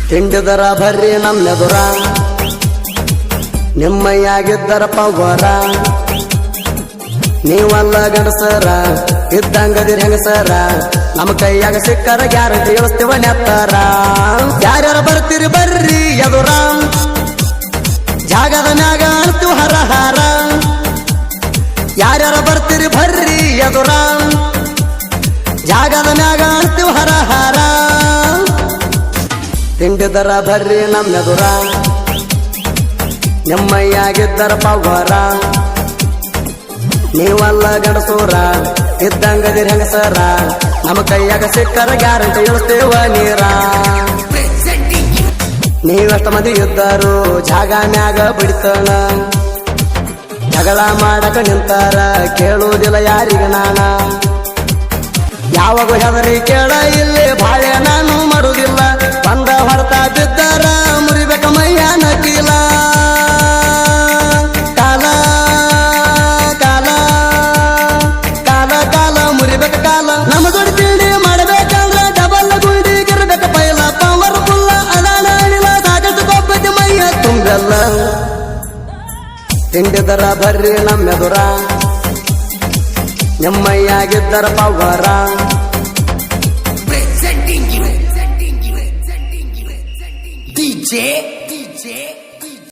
ತಿಂಡಿದರ ಬರ್ರಿ ನಮ್ಮೆದುರ ನಿಮ್ಮಯ್ಯಾಗಿದ್ದರ ಪವರ ನೀವಲ್ಲ ಗಂಡಸರ ಇದ್ದಂಗದಿರ ಹೆಂಗಸರ ನಮ್ಮ ಕೈಯಾಗ ಸಿಕ್ಕರ ಗ್ಯಾರಂಟಿ ಇಳಿಸ್ತೀವ ನೆತ್ತರ ಯಾರ್ಯಾರ ಬರ್ತೀರಿ ಬರ್ರಿ ಎದುರ ಜಾಗದ ಮ್ಯಾಗ ಅಳ್ತೀವಿ ಹರ ಹಾರ ಯಾರ್ಯಾರ ಬರ್ತೀರಿ ಬರ್ರಿ ಎದುರ ಜಾಗದ ಮ್ಯಾಗ ಅಳ್ತೀವಿ ಹರ ಹಾರ ತಿಂಡಿದರ ಬರ್ರಿ ನಮ್ಮೆದುರ ನಿಮ್ಮಯ್ಯಾಗಿದ್ದರ ಪವರ ನೀವಲ್ಲ ಗಂಡಸೂರ ಇದ್ದಂಗದಿರ ಹೆಂಗಸರ ನಮ್ಮ ಕೈಯಾಗ ಸಿಕ್ಕರ ಗ್ಯಾರಂಟಿ ಇಳಿಸ್ತೇವ ನೀರ ನೀವೆಷ್ಟ ಮಂದಿ ಇದ್ದರು ಜಾಗ ಮ್ಯಾಗ ಬಿಡ್ತಾನ ಜಗಳ ಮಾಡಕ ನಿಂತಾರ ಕೇಳುವುದಿಲ್ಲ ಯಾರಿಗ ನಾನ ಯಾವಾಗ ಹೆದರಿ ಕೇಳ ಇಲ್ಲಿ ಬಾಳೆ ನಾನು ಮಾಡುವುದಿಲ್ಲ ಬಂದ ಹೊರತಾ ಬಿದ್ದಾರ ಮುರಿಬೇಕ ಮೈಯ ನಕೀಲ ಕಾಲ ಕಾಲ ಕಾಲ ಕಾಲ ಮುರಿಬೇಕ ಕಾಲ ನಮ್ಮ ದೊಡ್ಡ ತಿಂಡಿ ಮಾಡಬೇಕಂದ್ರ ಡಬಲ್ ಗುಂಡಿ ಗಿರ್ಬೇಕ ಪೈಲ ಪವರ್ ಫುಲ್ಲ ಅದಾನ ಅಣಿಲ ಸಾಕಷ್ಟು ಕೊಬ್ಬತಿ ಮೈಯ ತುಂಬೆಲ್ಲ ತಿಂಡಿದರ ಬರ್ರಿ ನಮ್ಮೆದುರ ನಿಮ್ಮಯ್ಯಾಗಿದ್ದರ ಪವರ DJ